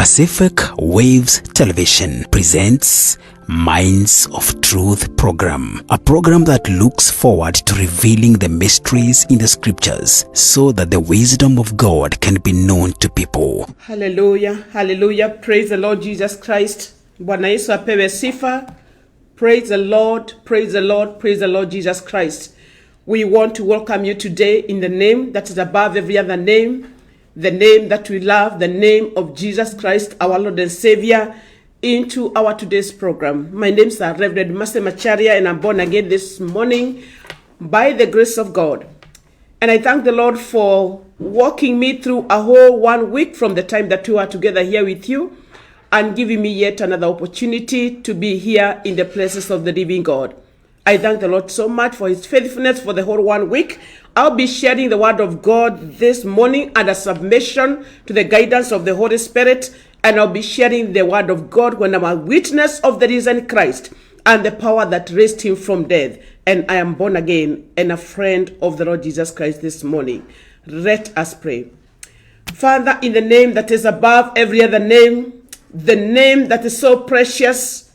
Pacific Waves Television presents Minds of Truth program, a program that looks forward to revealing the mysteries in the scriptures so that the wisdom of God can be known to people. Hallelujah, hallelujah. Praise the Lord Jesus Christ. Bwana Yesu apewe sifa. Praise the Lord, praise the Lord, praise the Lord Jesus Christ. We want to welcome you today in the name that is above every other name, the name that we love, the name of Jesus Christ, our Lord and Savior, into our today's program. My name is REV.MERCY Macharia, and I'm born again this morning by the grace of God. And I thank the Lord for walking me through a whole 1 week from the time that we are together here with you and giving me yet another opportunity to be here in the presence of the living God. I thank the Lord so much for his faithfulness for the whole 1 week. I'll be sharing the word of God this morning under submission to the guidance of the Holy Spirit. And I'll be sharing the word of God when I'm a witness of the risen Christ and the power that raised him from death. And I am born again and a friend of the Lord Jesus Christ this morning. Let us pray. Father, in the name that is above every other name, the name that is so precious,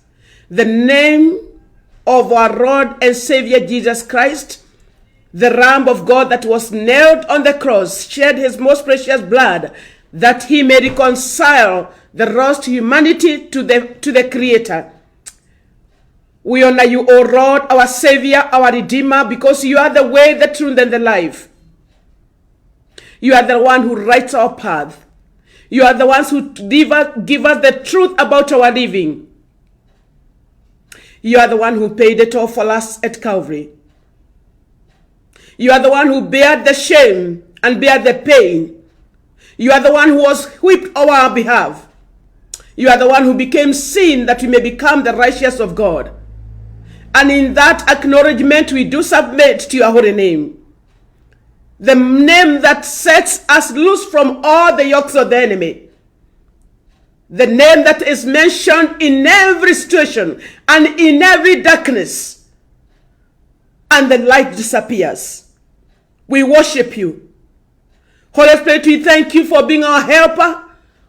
the name of our Lord and Savior Jesus Christ, the Lamb of God that was nailed on the cross, shed his most precious blood, that he may reconcile the lost humanity to the Creator. We honor you, O Lord, our Savior, our Redeemer, because you are the way, the truth, and the life. You are the one who writes our path. You are the ones who give us the truth about our living. You are the one who paid it all for us at Calvary. You are the one who bared the shame and bared the pain. You are the one who was whipped on our behalf. You are the one who became sin that we may become the righteous of God. And in that acknowledgement, we do submit to your holy name. The name that sets us loose from all the yokes of the enemy. The name that is mentioned in every situation and in every darkness. And the light disappears. We worship you. Holy Spirit, we thank you for being our helper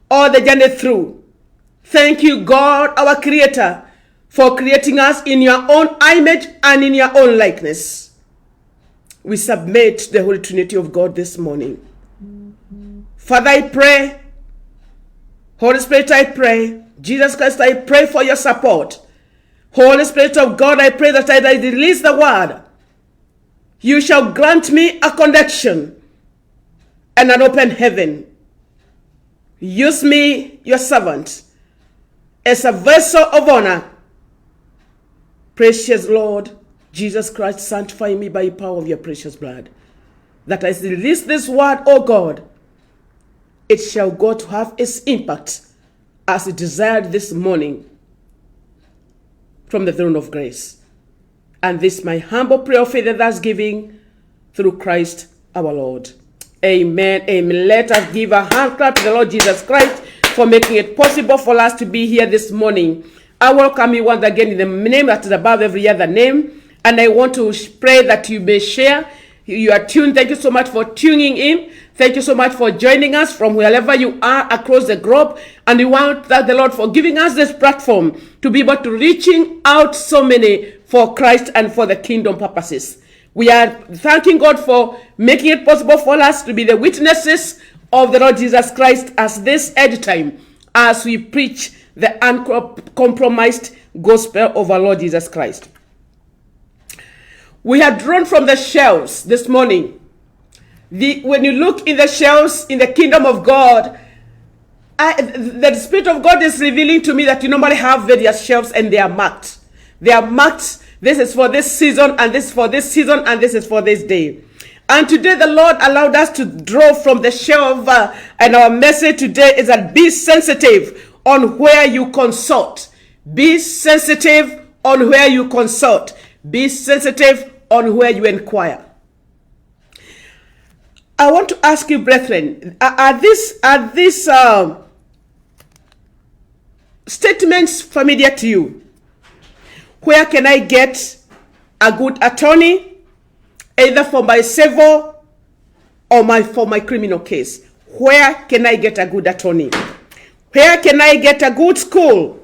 all the journey through. Thank you, God, our Creator, for creating us in your own image and in your own likeness. We submit to the Holy Trinity of God this morning. Father, I pray. Holy Spirit, I pray. Jesus Christ, I pray for your support. Holy Spirit of God, I pray that as I release the word, you shall grant me a connection and an open heaven. Use me, your servant, as a vessel of honor. Precious Lord, Jesus Christ, sanctify me by the power of your precious blood. That as I release this word, O God, it shall go to have its impact as it desired this morning from the throne of grace. And this my humble prayer of faith and thanksgiving through Christ our Lord. Amen. Amen. Let us give a hand clap to the Lord Jesus Christ for making it possible for us to be here this morning. I welcome you once again in the name that is above every other name. And I want to pray that you may share. You are tuned. Thank you so much for tuning in. Thank you so much for joining us from wherever you are across the globe. And we want to thank the Lord for giving us this platform to be able to reaching out so many for Christ and for the kingdom purposes. We are thanking God for making it possible for us to be the witnesses of the Lord Jesus Christ as this edge time, as we preach the uncompromised gospel of our Lord Jesus Christ. We have drawn from the shelves this morning. When you look in the shelves in the kingdom of God, the Spirit of God is revealing to me that you normally have various shelves and they are marked. They are marked. This is for this season, and this is for this season, and this is for this day. And today the Lord allowed us to draw from the shelf, and our message today is that be sensitive on where you consult. Be sensitive on where you consult. Be sensitive on where you inquire. I want to ask you, brethren, are these statements familiar to you? Where can I get a good attorney, either for my civil or for my criminal case? Where can I get a good attorney? Where can I get a good school,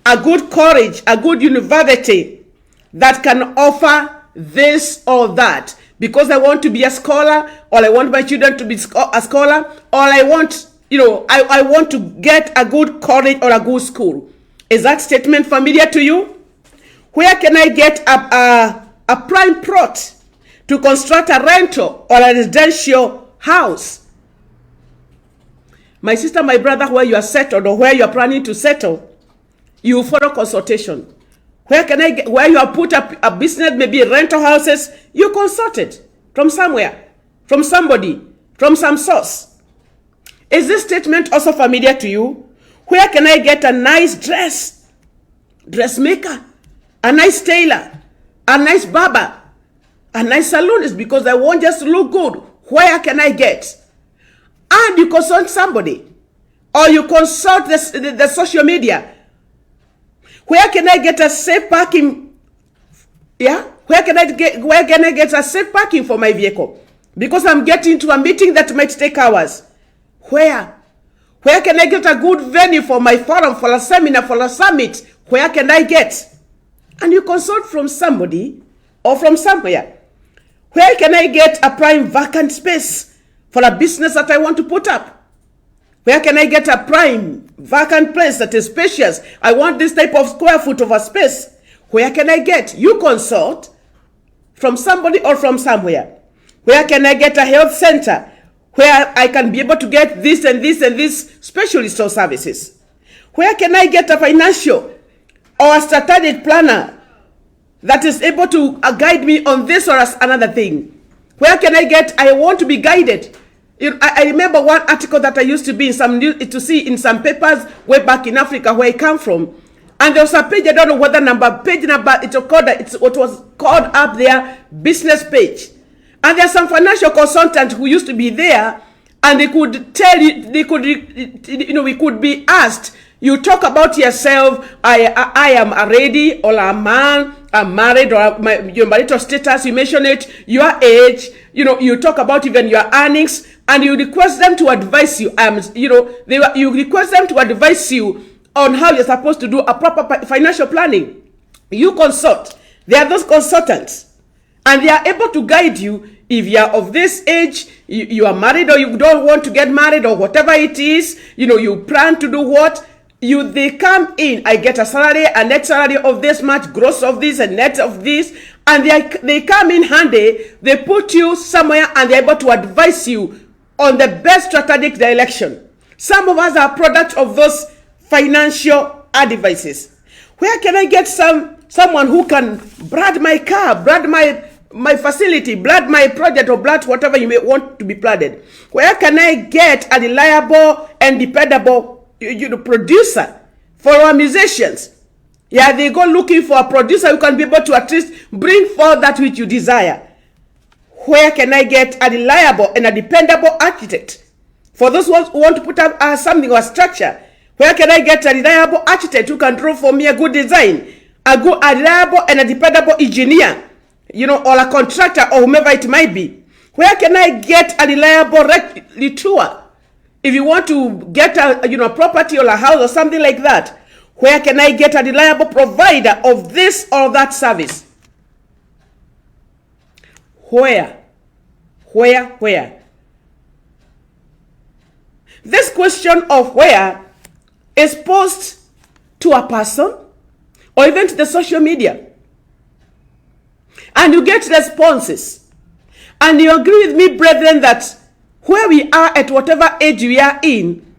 a good college, a good university that can offer this or that? Because I want to be a scholar, or I want my children to be a scholar, or I want, I want to get a good college or a good school. Is that statement familiar to you? Where can I get a prime plot to construct a rental or a residential house? My sister, my brother, where you are settled or where you are planning to settle, you follow consultation. Where can I get, where you have put up a business, maybe rental houses, you consult it from somewhere, from somebody, from some source. Is this statement also familiar to you? Where can I get a nice dressmaker, a nice tailor, a nice barber, a nice salon? Is because I want just to look good. Where can I get? And you consult somebody, or you consult the social media. Where can I get a safe parking? Yeah, where can I get a safe parking for my vehicle? Because I'm getting to a meeting that might take hours. Where can I get a good venue for my forum, for a seminar, for a summit? Where can I get? And you consult from somebody or from somewhere. Where can I get a prime vacant space for a business that I want to put up? Where can I get a prime vacant place that is spacious? I want this type of square foot of a space. Where can I get? You consult from somebody or from somewhere. Where can I get a health center where I can be able to get this and this and this specialist or services? Where can I get a financial or a strategic planner that is able to guide me on this or another thing? Where can I get, I want to be guided. I remember one article that I used to be in to see in some papers way back in Africa where I come from. And there was a page, I don't know what the page number, it was called up there, business page. And there are some financial consultants who used to be there, and they could tell you, we could be asked, you talk about yourself, I am a lady, or a man, I'm married, or your marital status, you mention it, your age, you talk about even your earnings, and you request them to advise you, you request them to advise you on how you're supposed to do a proper financial planning. You consult. They are those consultants, and they are able to guide you. If you are of this age, you are married, or you don't want to get married, or whatever it is, you plan to do what, they come in, I get a salary, a net salary of this much, gross of this, and net of this, and they come in handy, they put you somewhere, and they're able to advise you on the best strategic direction. Some of us are products of those financial advices. Where can I get someone who can brand my car, brand my facility, brand my project, or brand whatever you may want to be branded? Where can I get a reliable and dependable producer for our musicians? Yeah, they go looking for a producer who can be able to at least bring forth that which you desire. Where can I get a reliable and a dependable architect? For those who want to put up something or a structure, where can I get a reliable architect who can draw for me a good design, a reliable and a dependable engineer, or a contractor, or whomever it might be? Where can I get a reliable tour? If you want to get a property or a house or something like that, where can I get a reliable provider of this or that service? Where? This question of where is posed to a person or even to the social media, and you get responses, and you agree with me, brethren, that where we are at whatever age we are in,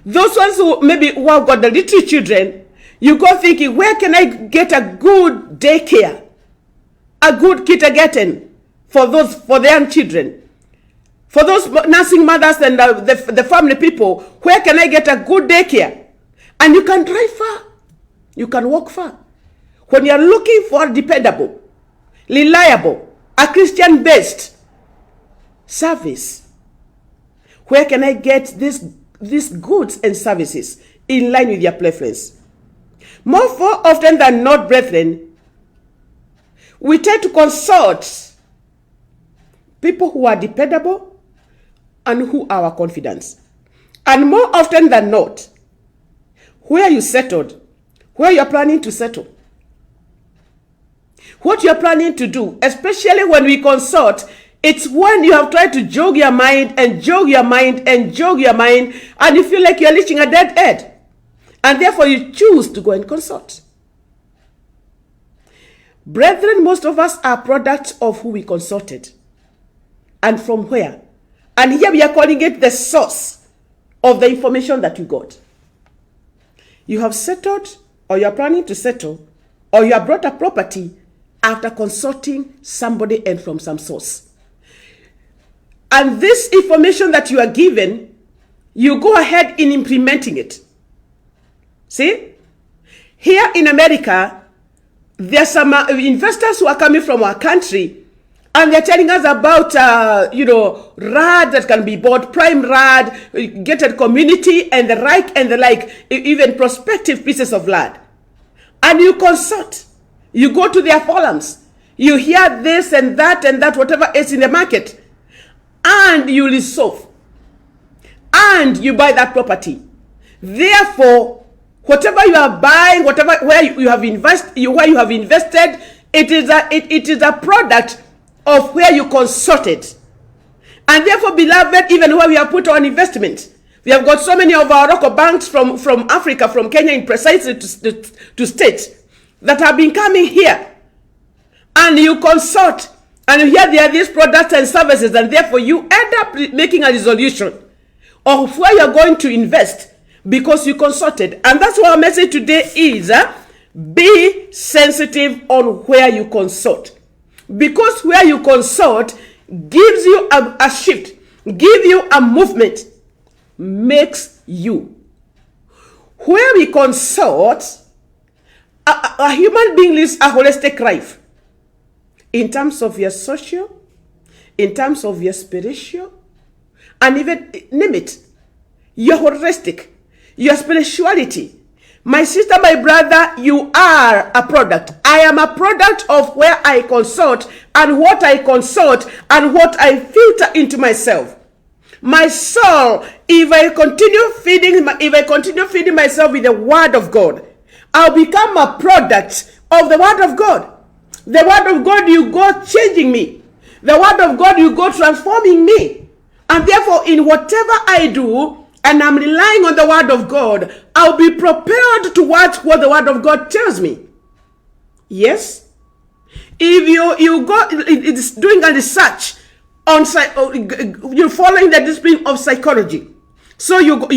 those ones who have got the little children, you go thinking, where can I get a good daycare, a good kindergarten for the young children? For those nursing mothers and the family people, where can I get a good daycare? And you can drive far, you can walk far. When you are looking for dependable, reliable, a Christian-based service, where can I get these goods and services in line with your preference? More often than not, brethren, we tend to consult people who are dependable and who are our confidants. And more often than not, where you settled, where you're planning to settle, what you're planning to do, especially when we consult. It's when you have tried to jog your mind and jog your mind and jog your mind, and you feel like you're reaching a dead end. And therefore you choose to go and consult. Brethren, most of us are products of who we consulted. And from where? And here we are calling it the source of the information that you got. You have settled, or you are planning to settle, or you have brought a property after consulting somebody and from some source. And this information that you are given, you go ahead in implementing it. See? Here in America, there are some investors who are coming from our country, and they're telling us about, RAD that can be bought, prime RAD, gated community, and the like, even prospective pieces of land. And you consult. You go to their forums. You hear this and that, whatever is in the market. And you resolve. And you buy that property. Therefore, whatever you are buying, where you have invested, it is a product of where you consulted. And therefore, beloved, even where we have put on investment, we have got so many of our local banks from Africa, from Kenya, in precisely to states that have been coming here, and you consult, and you hear there are these products and services, and therefore you end up making a resolution of where you're going to invest because you consulted. And that's what our message today is. Be sensitive on where you consult, because where you consult gives you a shift, give you a movement, makes you. Where we consult, a human being lives a holistic life in terms of your social, in terms of your spiritual, and even, name it, your holistic, your spirituality. My sister, my brother, you are a product. I am a product of where I consult, and what I consult, and what I filter into myself. My soul, if I continue feeding myself with the word of God, I'll become a product of the word of God. The word of God, you go changing me. The word of God, you go transforming me. And therefore, in whatever I do, and I'm relying on the word of God, I'll be prepared to watch what the word of God tells me. Yes? If you go, it's doing a research on, you're following the discipline of psychology. So you'll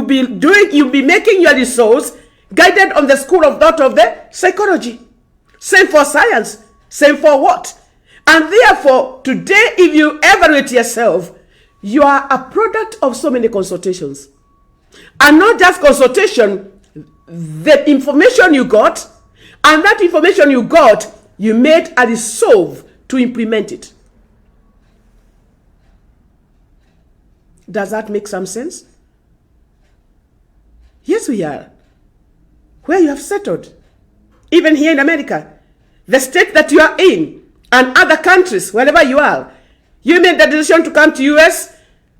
be making your resource guided on the school of thought of the psychology. Same for science. Same for what? And therefore, today, if you evaluate yourself, you are a product of so many consultations. And not just consultation, the information you got, and that information you got, you made a resolve to implement it. Does that make some sense? Yes, we are. Where you have settled. Even here in America, the state that you are in, and other countries, wherever you are, you made the decision to come to US,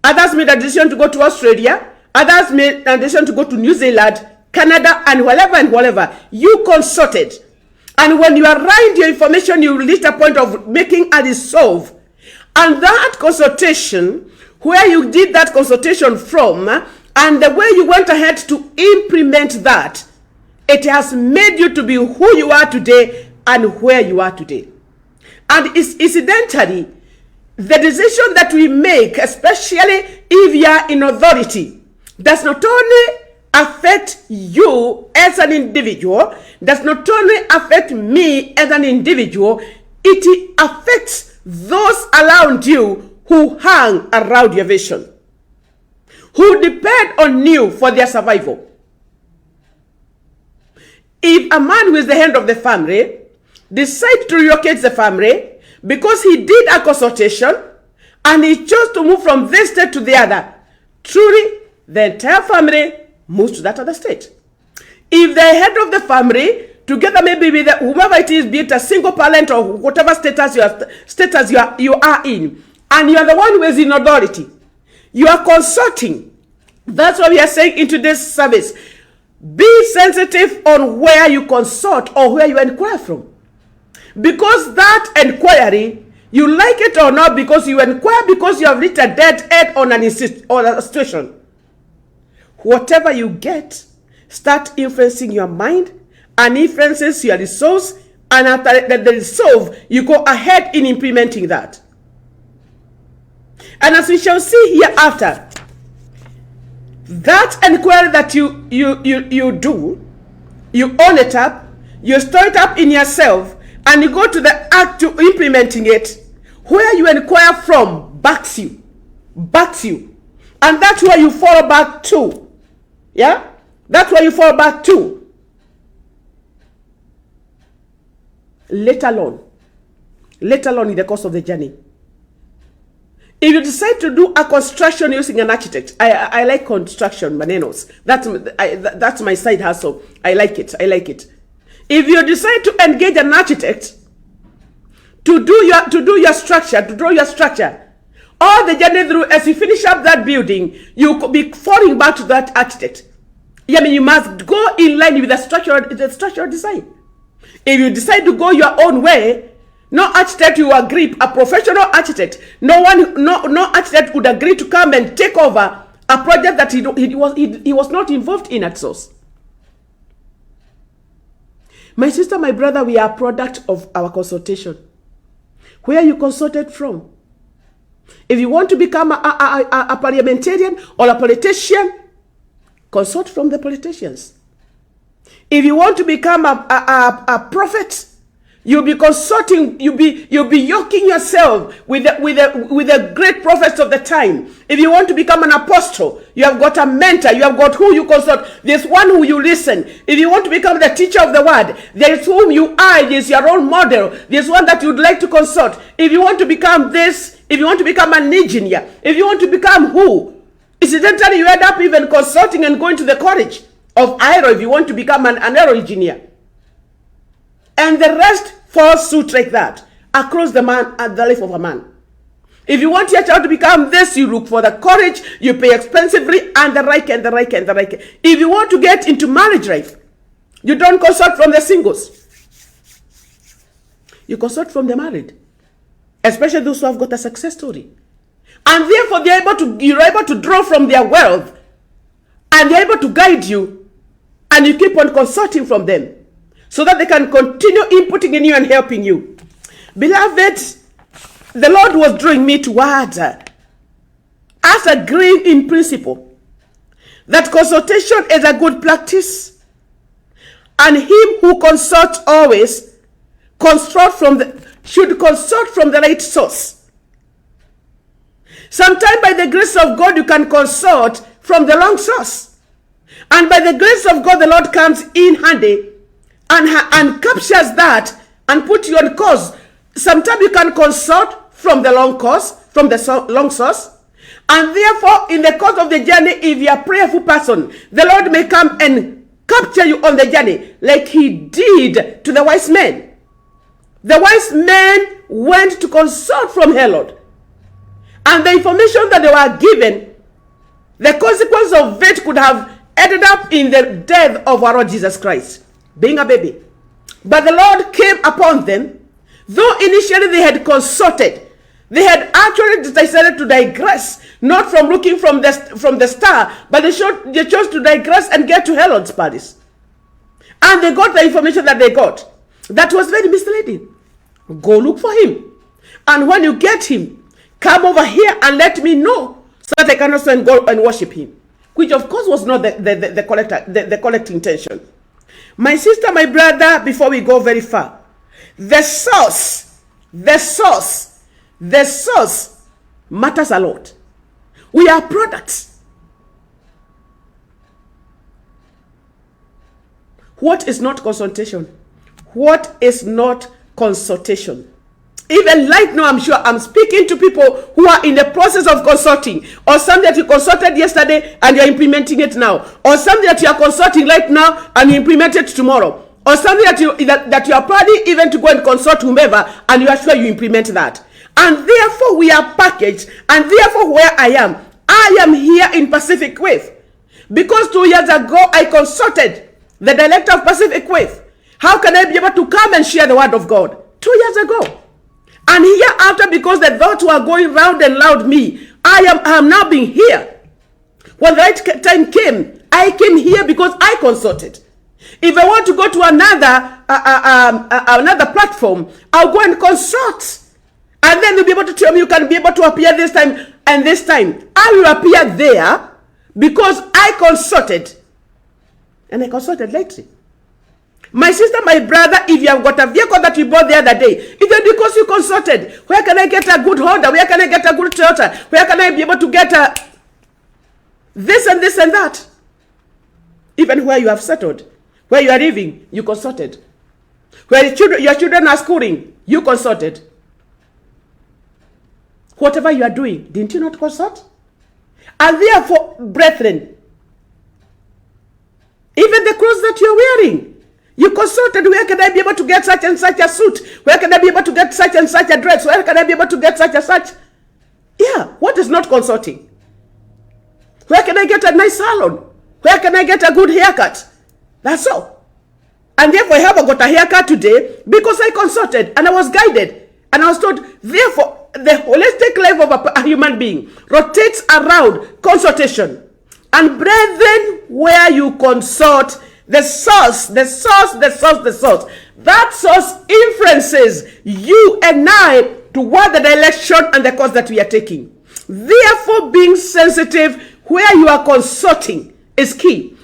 others made the decision to go to Australia, others made the decision to go to New Zealand, Canada, and wherever. You consulted. And when you arrived your information, you reached a point of making a resolve. And that consultation, where you did that consultation from, and the way you went ahead to implement that, it has made you to be who you are today and where you are today. And incidentally, the decision that we make, especially if you are in authority, does not only affect you as an individual, does not only affect me as an individual, it affects those around you who hang around your vision, who depend on you for their survival. If a man who is the head of the family decides to relocate the family because he did a consultation and he chose to move from this state to the other, truly the entire family moves to that other state. If the head of the family, together maybe with whoever it is, be it a single parent or whatever status you are in, and you are the one who is in authority, you are consulting. That's what we are saying in today's service. Be sensitive on where you consult or where you inquire from. Because that inquiry, you like it or not, because you inquire because you have reached a dead end on a situation. Whatever you get, start influencing your mind and influences your resource, and after the resolve, you go ahead in implementing that. And as we shall see hereafter, that inquiry that you do, you own it up, you store it up in yourself, and you go to the act to implementing it. Where you inquire from backs you, and that's where you fall back to. Yeah, that's where you fall back to. Later on in the course of the journey, if you decide to do a construction using an architect, I like construction, manenos. That's my side hustle. I like it. If you decide to engage an architect to do your structure, to draw your structure, all the journey through, as you finish up that building, you could be falling back to that architect. I mean, you must go in line with the structural design. If you decide to go your own way, no architect will agree. A professional architect, no architect would agree to come and take over a project that he was not involved in at source. My sister, my brother, we are a product of our consultation. Where you consulted from. If you want to become a parliamentarian or a politician, consult from the politicians. If you want to become a prophet, you'll be consulting, you'll be yoking yourself with the great prophets of the time. If you want to become an apostle, you have got a mentor, you have got who you consult. There's one who you listen. If you want to become the teacher of the word, there is whom you are, there's your own model. There's one that you'd like to consult. If you want to become this, if you want to become an engineer, if you want to become who, incidentally you end up even consulting and going to the college of aero if you want to become an aero engineer. And the rest falls suit like that across the life of a man. If you want your child to become this, you look for the college, you pay expensively, and the right. If you want to get into marriage life, you don't consult from the singles. You consult from the married, especially those who have got a success story. And therefore, you're able to draw from their wealth, and they're able to guide you, and you keep on consulting from them, so that they can continue inputting in you and helping you. Beloved, the Lord was drawing me towards us agreeing in principle that consultation is a good practice, and him who consults always should consult from the right source. Sometimes by the grace of God you can consult from the wrong source, and by the grace of God the Lord comes in handy and captures that and put you on course. Sometimes you can consult from the long course, from the long source, and therefore in the course of the journey, if you are a prayerful person, the Lord may come and capture you on the journey like he did to the wise men. The wise men went to consult from Herod, and the information that they were given, the consequence of it could have ended up in the death of our Lord Jesus Christ, being a baby. But the Lord came upon them, though initially they had consulted. They had actually decided to digress, not from looking from the star, but they chose to digress and get to Herod's palace. And they got the information that they got. That was very misleading. Go look for him. And when you get him, come over here and let me know, so that I can also go and worship him. Which of course was not the correct intention. My sister, my brother, before we go very far, the source matters a lot. We are products. What is not consultation? What is not consultation? Even right now, I'm sure I'm speaking to people who are in the process of consulting, or something that you consulted yesterday and you're implementing it now, or something that you are consulting right now and you implement it tomorrow, or something that you are planning even to go and consult whomever, and you are sure you implement that. And therefore, we are packaged, and therefore, where I am here in Pacific Wave, because 2 years ago I consulted the director of Pacific Wave. How can I be able to come and share the word of God? 2 years ago. And hereafter, because the thoughts were going round and round me, I am now being here. When the right time came, I came here because I consulted. If I want to go to another platform, I'll go and consult. And then they'll be able to tell me you can be able to appear this time and this time. I will appear there because I consulted. And I consulted lately. My sister, my brother, if you have got a vehicle that you bought the other day, it is because you consulted. Where can I get a good Honda? Where can I get a good Toyota? Where can I be able to get a this and this and that? Even where you have settled, where you are living, you consulted. Where your children are schooling, you consulted. Whatever you are doing, didn't you not consult? And therefore, brethren, even the clothes that you're wearing, you consulted. Where can I be able to get such and such a suit? Where can I be able to get such and such a dress? Where can I be able to get such and such? Yeah, what is not consulting? Where can I get a nice salon? Where can I get a good haircut? That's all. And therefore, I haven't got a haircut today because I consulted and I was guided. And I was told, therefore, the holistic life of a human being rotates around consultation. And brethren, where you consult, the source, that source influences you and I toward the direction and the course that we are taking. Therefore, being sensitive where you are consulting is key.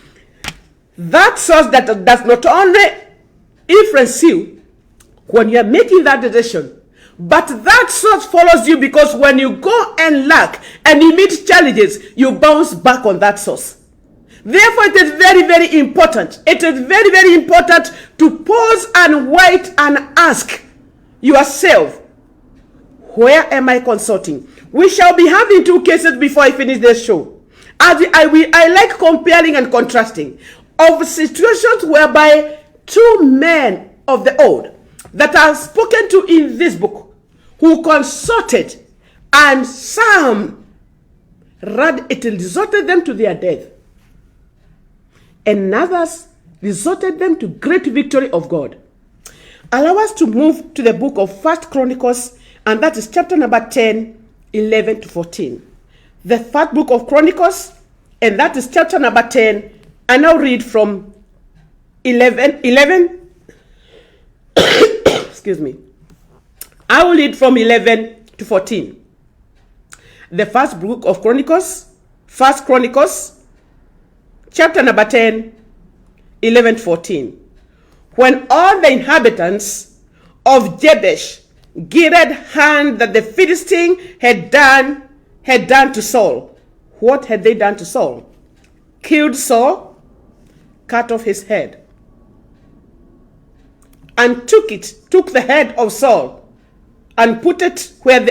That source that does not only influence you when you are making that decision, but that source follows you because when you go and lack and you meet challenges, you bounce back on that source. Therefore, it is very, very important. It is very, very important to pause and wait and ask yourself, where am I consulting? We shall be having 2 cases before I finish this show. I like comparing and contrasting of situations whereby 2 men of the old that are spoken to in this book who consulted, and some it resulted them to their death, and others resulted them to great victory of God. Allow us to move to the book of 1 Chronicles, and that is chapter number 10, 11 to 14. The 1st book of Chronicles, and that is chapter number 10, and I'll read from 11 excuse me. I will read from 11 to 14. The 1st book of Chronicles, 1 Chronicles, chapter number 10, 11 to 14. When all the inhabitants of Jabesh Gilead heard that the Philistine had done to Saul. What had they done to Saul? Killed Saul, cut off his head, and took the head of Saul and put it and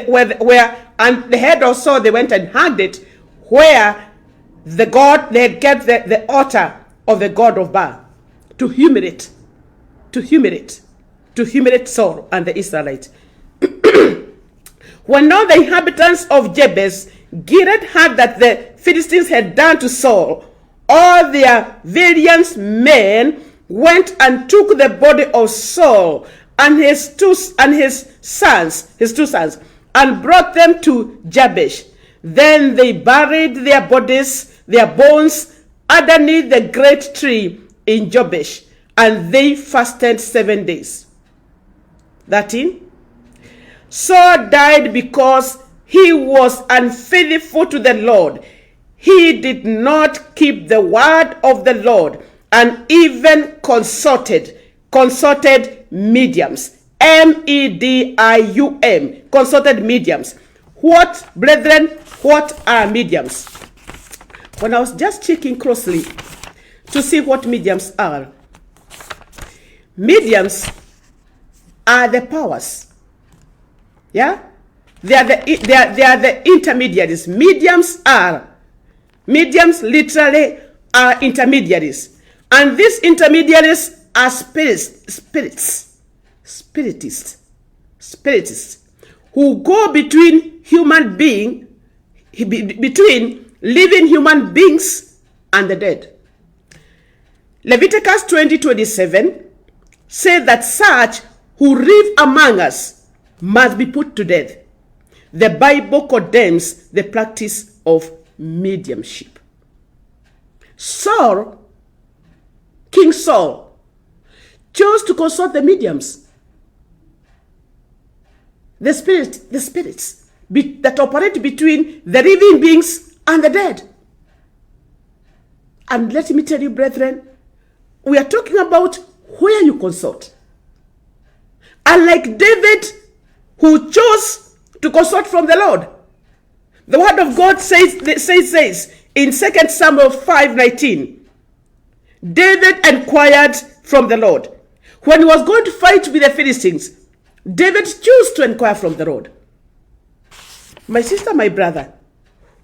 the head of Saul, they went and hanged it where they had kept the altar of the god of Baal to humiliate Saul and the Israelites. When all the inhabitants of Jabez Gilead heard that the Philistines had done to Saul, all their valiant men went and took the body of Saul and his two sons, and brought them to Jabesh. Then they buried their bones underneath the great tree in Jabesh, and they fasted 7 days. 13. Saul died because he was unfaithful to the Lord. He did not keep the word of the Lord, and even consulted mediums. medium, consulted mediums. What, brethren, what are mediums? When I was just checking closely to see what mediums are the powers. Yeah? They are the intermediaries. Mediums literally are intermediaries. And these intermediaries are spiritists who go between between living human beings and the dead. Leviticus 20:27 says that such who live among us must be put to death. The Bible condemns the practice of mediumship. Saul, King Saul, chose to consult the mediums, the spirits that operate between the living beings and the dead. And let me tell you, brethren, we are talking about where you consult. Unlike David, who chose to consult from the Lord, the word of God says in 2 Samuel 5:19, David inquired from the Lord. When he was going to fight with the Philistines, David chose to inquire from the Lord. My sister, my brother,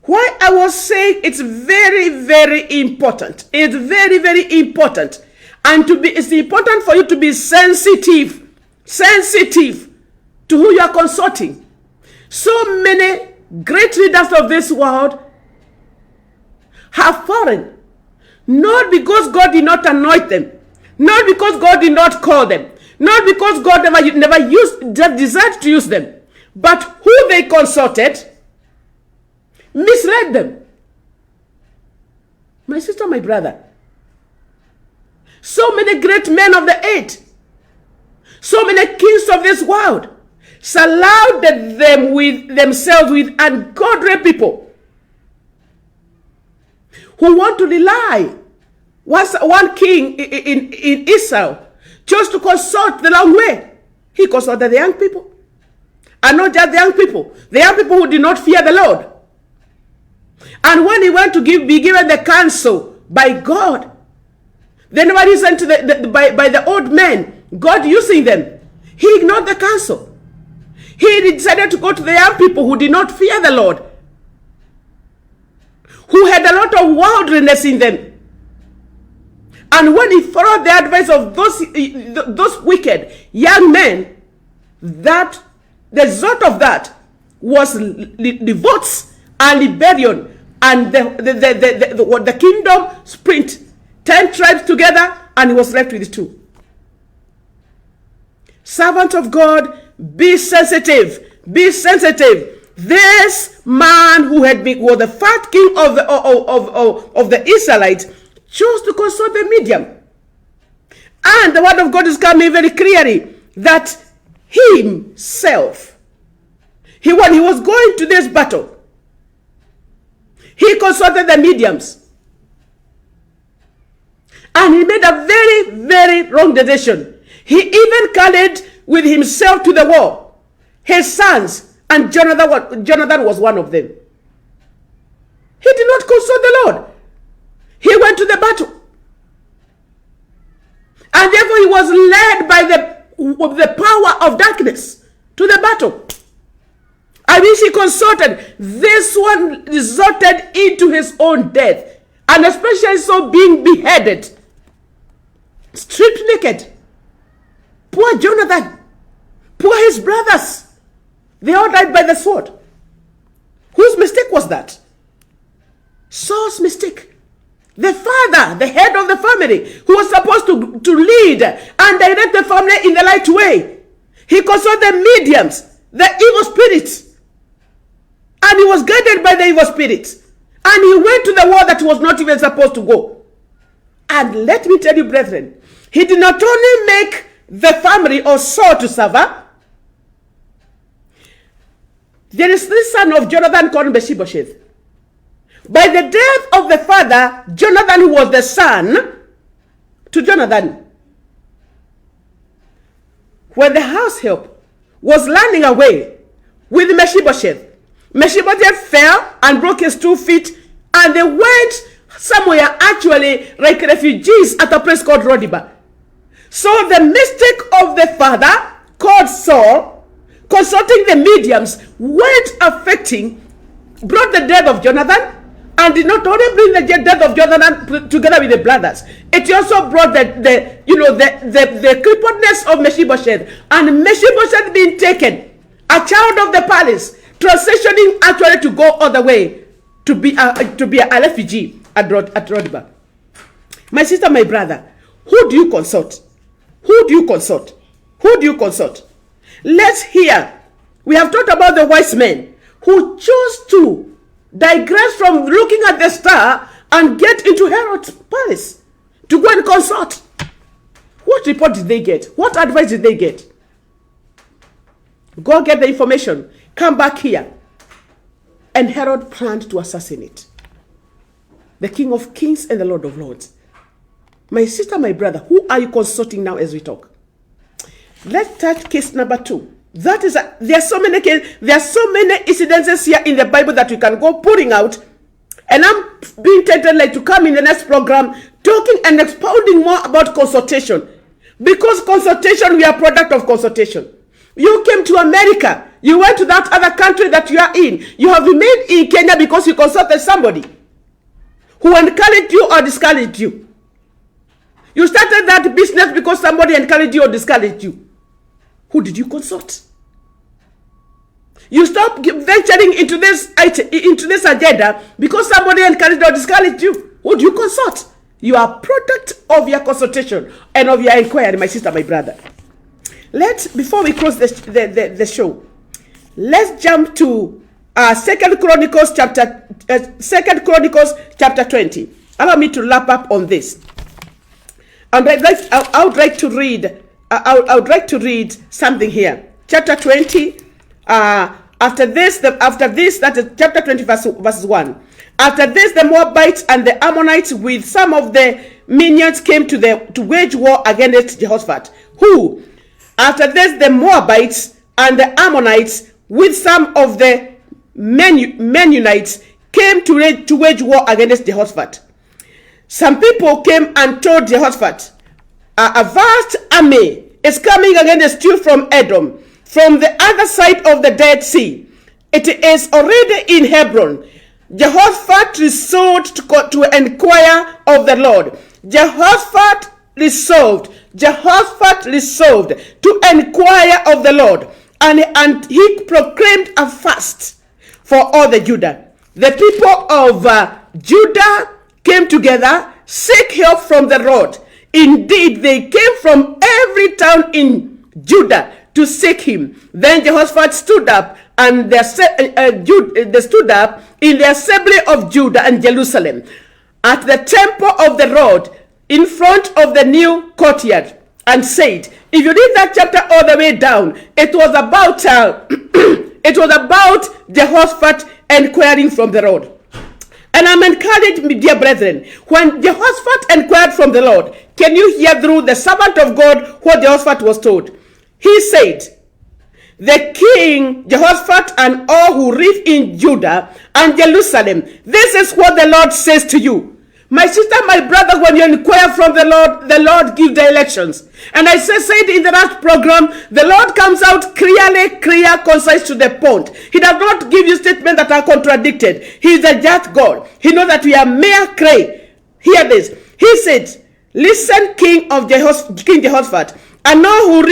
why I was saying it's very, very important. It's very, very important. And it's important for you to be sensitive to who you are consulting. So many great leaders of this world have fallen, not because God did not anoint them, not because God did not call them, not because God never desired to use them, but who they consulted misled them. My sister, my brother, so many great men of the age, so many kings of this world surrounded themselves with ungodly people who want to rely. One king in Israel chose to consult the long way. He consulted the young people. And not just the young people who did not fear the Lord. And when he went to be given the counsel by God, they never listened to by the old men, God using them. He ignored the counsel. He decided to go to the young people who did not fear the Lord, who had a lot of worldliness in them. And when he followed the advice of those wicked young men, that the result of that was revolts and rebellion, and the kingdom split 10 tribes together, and he was left with 2. Servant of God, be sensitive. Be sensitive. This man who was the first king of the Israelites chose to consult the medium. And the word of God is coming very clearly that himself, when he was going to this battle, he consulted the mediums. And he made a very, very wrong decision. He even carried with himself to the war his sons, and Jonathan was one of them. He did not consult the Lord. He went to the battle. And therefore he was led by the power of darkness to the battle. I mean, he consulted. This one resulted into his own death. And especially so being beheaded, stripped naked. Poor Jonathan. Poor his brothers. They all died by the sword. Whose mistake was that? Saul's mistake. The father, the head of the family, who was supposed to lead and direct the family in the right way. He consulted the mediums, the evil spirits. And he was guided by the evil spirits. And he went to the war that he was not even supposed to go. And let me tell you, brethren, he did not only make the family of Saul to suffer. There is this son of Jonathan called Mephibosheth. By the death of the father, Jonathan, who was the son to Jonathan, when the house help was running away with Mephibosheth, Mephibosheth fell and broke his 2 feet, and they went somewhere actually like refugees at a place called Rodiba. So the mistake of the father called Saul, consulting the mediums, brought the death of Jonathan, and did not only bring the death of Jonathan together with the brothers, it also brought the crippledness of Mephibosheth, and Mephibosheth being taken, a child of the palace, transitioning actually to go all the way to be a refugee at Rodiba. My sister, my brother, Who do you consult? Who do you consult? Who do you consult? Let's hear. We have talked about the wise men who chose to digress from looking at the star and get into Herod's palace to go and consult. What report did they get? What advice did they get? Go get the information. Come back here. And Herod planned to assassinate the King of Kings and the Lord of Lords. My sister, my brother, who are you consulting now as we talk? Let's touch case number 2. There are so many incidences here in the Bible that we can go putting out. And I'm being tempted to come in the next program talking and expounding more about consultation. Because consultation, we are a product of consultation. You came to America. You went to that other country that you are in. You have remained in Kenya because you consulted somebody who encouraged you or discouraged you. You started that business because somebody encouraged you or discouraged you. Who did you consult? You stopped venturing into this agenda because somebody encouraged or discouraged you. Who do you consult? You are a product of your consultation and of your inquiry, my sister, my brother. Before we close the show, let's jump to 2 Chronicles chapter 20. Allow me to lap up on this. And I would like to read something here. Chapter 20. After this, that is chapter 20, verses 1. After this, the Moabites and the Ammonites with some of the minions came to wage war against Jehoshaphat. Who? After this, the Moabites and the Ammonites with some of the Mennonites came to wage war against Jehoshaphat. Some people came and told Jehoshaphat, a vast army is coming against you from Edom, from the other side of the Dead Sea. It is already in Hebron. Jehoshaphat resolved to inquire of the Lord. Jehoshaphat resolved to inquire of the Lord. And he proclaimed a fast for all the Judah. The people of Judah came together, seek help from the Lord. Indeed, they came from every town in Judah to seek him. Then Jehoshaphat stood up, and they stood up in the assembly of Judah and Jerusalem at the temple of the Lord in front of the new courtyard, and said, if you read that chapter all the way down, it was about Jehoshaphat inquiring from the Lord. And I'm encouraged, dear brethren, when Jehoshaphat inquired from the Lord, can you hear through the servant of God what Jehoshaphat was told? He said, the king, Jehoshaphat, and all who live in Judah and Jerusalem, this is what the Lord says to you. My sister, my brother, when you inquire from the Lord gives directions. And I said in the last program, the Lord comes out clear, concise, to the point. He does not give you statements that are contradicted. He is a just God. He knows that we are mere clay. Hear this. He said, listen, King Jehoshaphat, and all who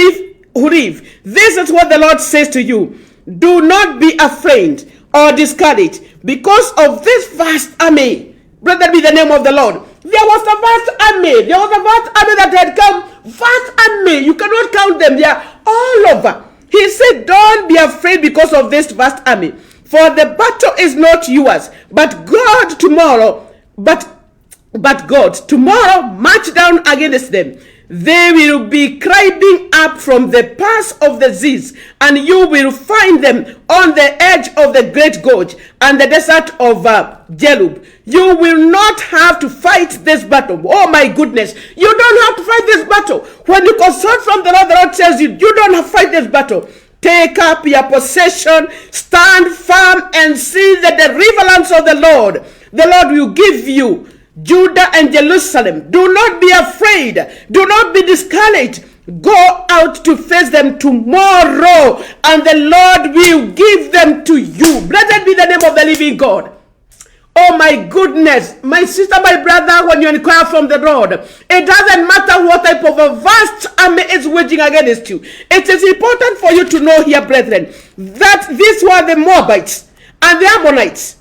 live. This is what the Lord says to you. Do not be afraid or discouraged because of this vast army. Blessed be the name of the Lord. There was a vast army. There was a vast army that had come. Vast army. You cannot count them. They are all over. He said, don't be afraid because of this vast army. For the battle is not yours, but God tomorrow. But God tomorrow march down against them. They will be climbing up from the pass of the seas, and you will find them on the edge of the great gorge and the desert of Jelub. You will not have to fight this battle. Oh my goodness. You don't have to fight this battle. When you consult from the Lord tells you, you don't have to fight this battle. Take up your possession, stand firm, and see the deliverance of the Lord. The Lord will give you Judah and Jerusalem. Do not be afraid. Do not be discouraged. Go out to face them tomorrow, and the Lord will give them to you. Blessed be the name of the living God. Oh my goodness, my sister, my brother, when you inquire from the Lord, it doesn't matter what type of a vast army is waging against you. It is important for you to know here, brethren, that these were the Moabites and the Ammonites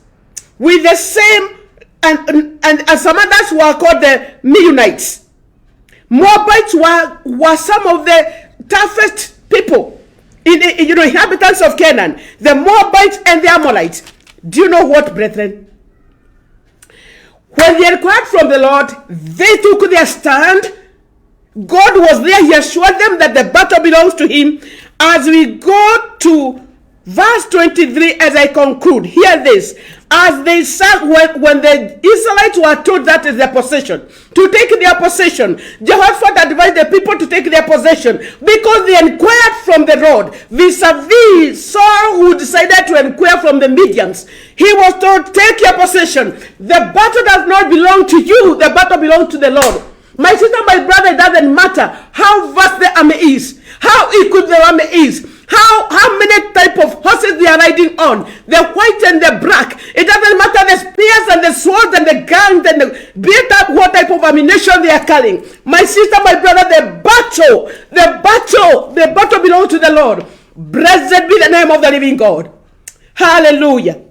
with the same and some others who are called the Mennonites. Moabites were some of the toughest people, inhabitants of Canaan. The Moabites and the Amorites. Do you know what, brethren? When they inquired from the Lord, they took their stand. God was there. He assured them that the battle belongs to him. As we go to verse 23, as I conclude, hear this. As they sang, when the Israelites were told that is their possession, to take their possession, Jehoshaphat advised the people to take their possession because they inquired from the Lord. Vis-a-vis Saul, who decided to inquire from the Midians, he was told, take your possession. The battle does not belong to you. The battle belongs to the Lord. My sister, my brother, it doesn't matter how vast the army is, how equipped the army is, how many type of horses they are riding on, the white and the black. It doesn't matter the spears and the swords and the guns and the built up what type of ammunition they are carrying. My sister, my brother, the battle belongs to the Lord. Blessed be the name of the living God. Hallelujah.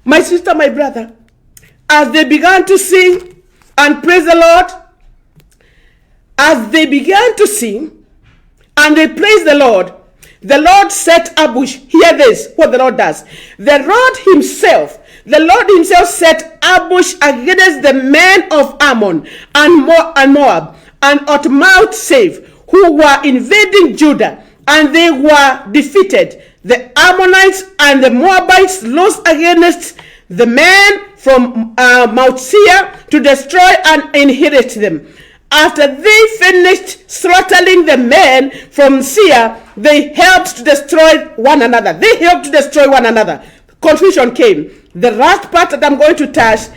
My sister, my brother, as they began to sing and praise the Lord, as they began to sing and they praised the Lord set ambush. Hear this, what the Lord does. The Lord himself set ambush against the men of Ammon and Moab and at Mount Seir, who were invading Judah, and they were defeated. The Ammonites and the Moabites lost against the men from Mount Seir to destroy and inherit them. After they finished slaughtering the men from Seir, they helped to destroy one another. Confusion came. The last part that I'm going to touch,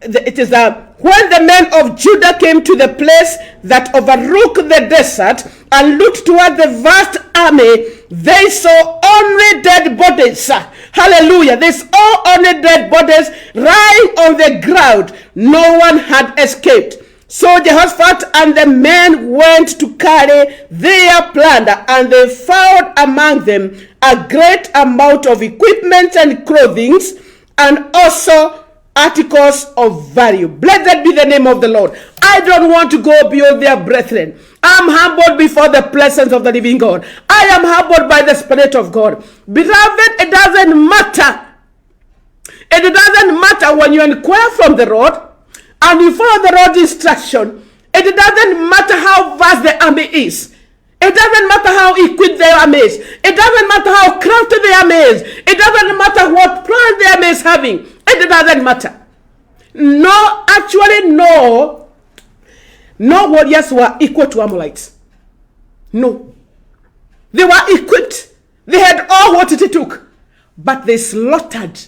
it is when the men of Judah came to the place that overlooked the desert and looked toward the vast army, they saw only dead bodies. Hallelujah. They saw only dead bodies lying on the ground. No one had escaped. So Jehoshaphat and the men went to carry their plunder, and they found among them a great amount of equipment and clothing, and also articles of value. Blessed be the name of the Lord. I don't want to go beyond their brethren. I'm humbled before the presence of the living God. I am humbled by the Spirit of God. Beloved, it doesn't matter. It doesn't matter when you inquire from the Lord and you follow the Lord's instruction. It doesn't matter how vast the army is. It doesn't matter how equipped the army is. It doesn't matter how crafty the army is. It doesn't matter what plan the army is having. It doesn't matter. No warriors were equal to Amalekites. No. They were equipped. They had all what it took. But they slaughtered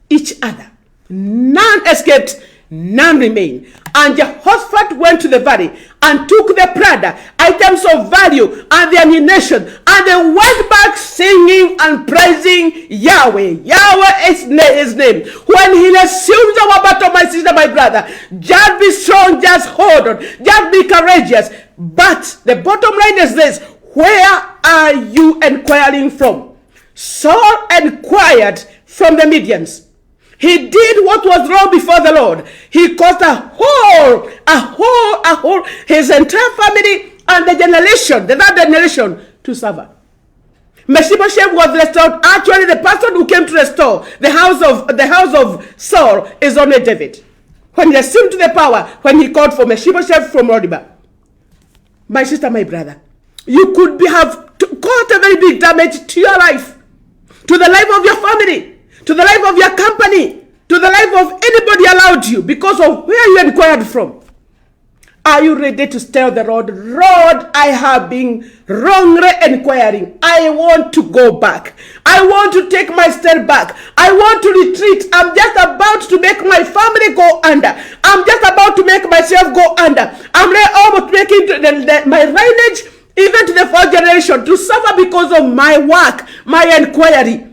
each other. None escaped. None remained. And Jehoshaphat went to the valley and took the plunder, items of value, and the ammunition, and they went back singing and praising Yahweh. Yahweh is his name. When he assumes our battle, my sister, my brother, just be strong, just hold on, just be courageous. But the bottom line is this: where are you inquiring from? Saul inquired from the Midians. He did what was wrong before the Lord. He caused a whole, his entire family and the third generation to suffer. Mephibosheth was restored. Actually, the person who came to restore the house of Saul is only David. When he assumed the power, when he called for Mephibosheth from Rodiba. My sister, my brother, you could have caused a very big damage to your life, to the life of your family, to the life of your company, to the life of anybody allowed you because of where you inquired from. Are you ready to tell the Lord, Lord, I have been wrongly inquiring. I want to go back. I want to take my step back. I want to retreat. I'm just about to make my family go under. I'm just about to make myself go under. I'm almost making my lineage even to the fourth generation to suffer because of my work, my inquiry.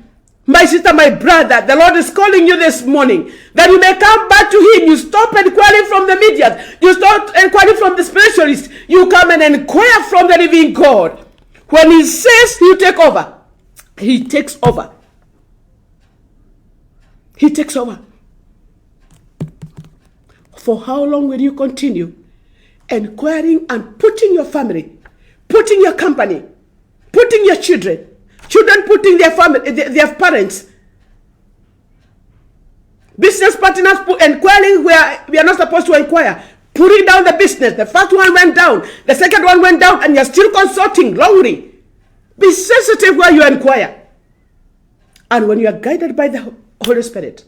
My sister, my brother, the Lord is calling you this morning that you may come back to him. You stop inquiring from the media. You stop inquiring from the specialists. You come and inquire from the living God. When he says he'll take over, he takes over. He takes over. For how long will you continue Enquiring and putting your family, putting your company, putting your children putting their family, their parents, business partners inquiring where we are not supposed to inquire, putting down the business. The first one went down, the second one went down, and you're still consulting wrongly. Be sensitive where you inquire. And when you are guided by the Holy Spirit,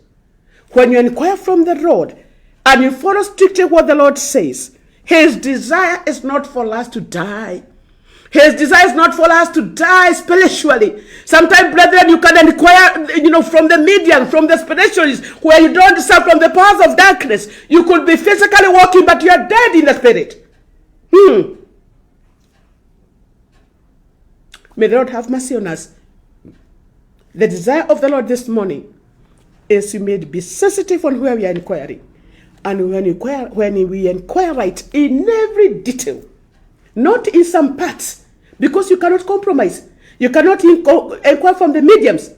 when you inquire from the Lord and you follow strictly what the Lord says, His desire is not for us to die. His desire is not for us to die spiritually. Sometimes, brethren, you can inquire, from the medium, from the spiritualists, where you don't serve from the powers of darkness. You could be physically walking, but you are dead in the spirit. May the Lord have mercy on us. The desire of the Lord this morning is you may be sensitive on where we are inquiring. And when we inquire right in every detail, not in some parts, because you cannot compromise. You cannot inquire from the mediums,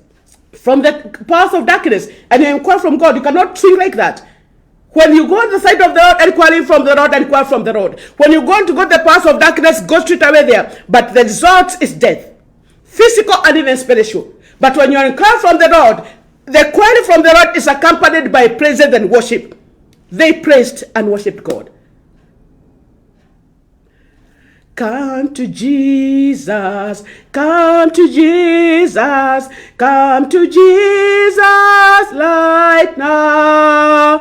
from the powers of darkness, and you inquire from God. You cannot think like that. When you go on the side of the Lord, inquiring from the Lord, inquire from the Lord. When you go to the powers of darkness, go straight away there. But the result is death, physical and even spiritual. But when you inquire from the Lord, the query from the Lord is accompanied by praises and worship. They praised and worshipped God. Come to Jesus, come to Jesus, come to Jesus, light now,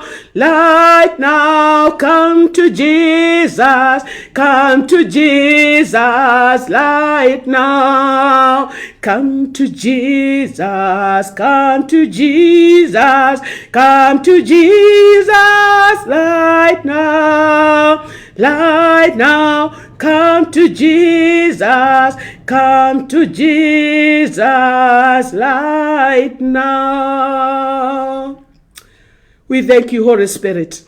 come to Jesus, come to Jesus, light now, come to Jesus, come to Jesus, come to Jesus, light now, come to Jesus, come to Jesus, light now. We thank you, Holy Spirit.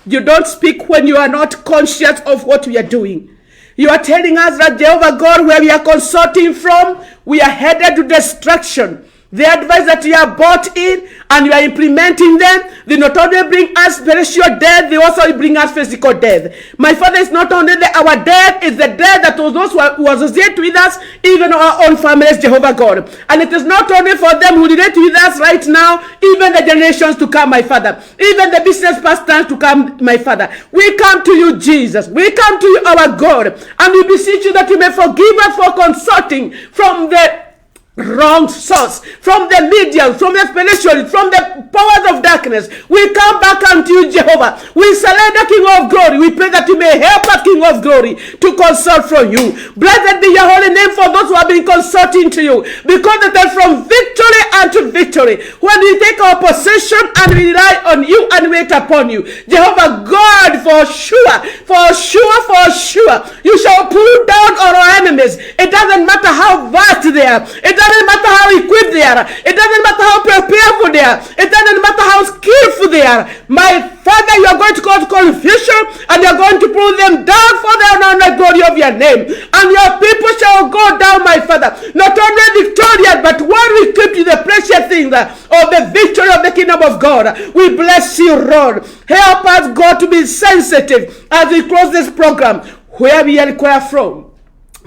You don't speak when you are not conscious of what we are doing. You are telling us that, Jehovah God, where we are consulting from, we are headed to destruction. The advice that you are bought in and you are implementing them, they not only bring us spiritual death, they also bring us physical death. My Father, is not only our death, it's the death that was those who was associated with us, even our own families, Jehovah God. And it is not only for them who relate with us right now, even the generations to come, my Father. Even the business partners to come, my Father. We come to you, Jesus. We come to you, our God. And we beseech you that you may forgive us for consulting from the wrong source, from the medium, from the spirituality, from the powers of darkness. We come back unto you, Jehovah. We surrender, King of Glory. We pray that you may help us, King of Glory, to consult from you. Blessed be your holy name for those who have been consulting to you, because it is from victory unto victory. When we take our possession and we rely on you and wait upon you, Jehovah God, for sure, you shall pull down our enemies. It doesn't matter how vast they are. It doesn't matter how equipped they are. It doesn't matter how prepared they are. It doesn't matter how skillful they are. My Father, you are going to cause confusion and you are going to pull them down for the honor and the glory of your name. And your people shall go down, my Father, not only victorious, but when we keep to the precious things of the victory of the kingdom of God. We bless you, Lord. Help us, God, to be sensitive as we close this program, where we inquire from.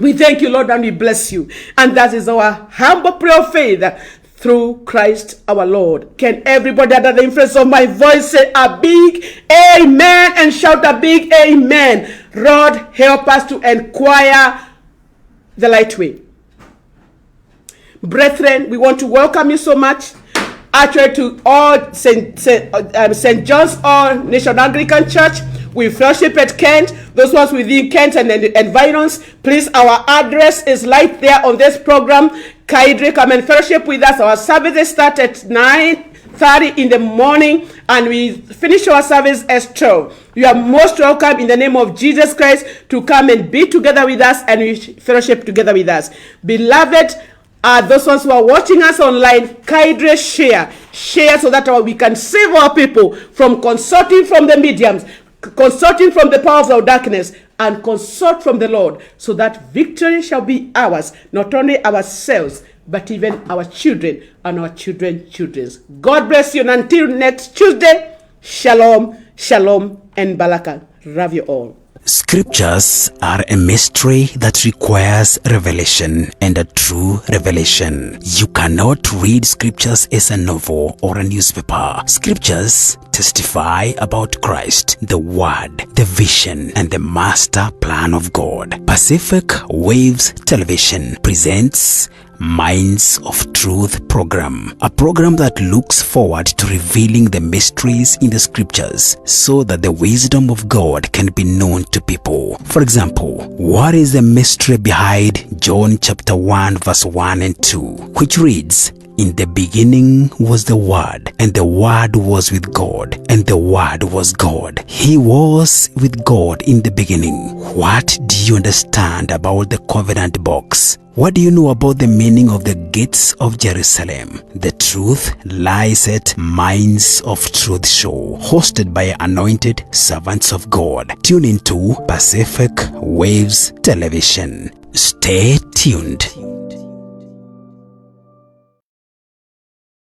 We thank you, Lord, and we bless you. And that is our humble prayer of faith through Christ our Lord. Can everybody under the influence of my voice say a big amen and shout a big amen? Lord, help us to inquire the right way. Brethren, we want to welcome you so much. Actually, to all St. John's All Nation Anglican Church. We fellowship at Kent. Those ones within Kent and the environs, please, our address is right there on this program. Kindly come and fellowship with us. Our services start at 9:30 in the morning and we finish our service at 12. You are most welcome in the name of Jesus Christ to come and be together with us and we fellowship together with us. Beloved, those ones who are watching us online, kindly share so that we can save our people from consulting from the mediums, consulting from the powers of darkness, and consult from the Lord, so that victory shall be ours, not only ourselves, but even our children and our children's children. God bless you, and until next Tuesday, shalom, shalom, and baraka. Love you all. Scriptures are a mystery that requires revelation, and a true revelation. You cannot read scriptures as a novel or a newspaper. Scriptures testify about Christ, the Word, the vision, and the master plan of God. Pacific Waves Television presents Minds of Truth program, a program that looks forward to revealing the mysteries in the scriptures so that the wisdom of God can be known to people. For example, what is the mystery behind John chapter 1 verse 1 and 2, which reads, "In the beginning was the Word, and the Word was with God, and the Word was God. He was with God in the beginning." What do you understand about the covenant box? What do you know about the meaning of the gates of Jerusalem? The truth lies at Minds of Truth show, hosted by anointed servants of God. Tune into Pacific Waves Television. Stay tuned.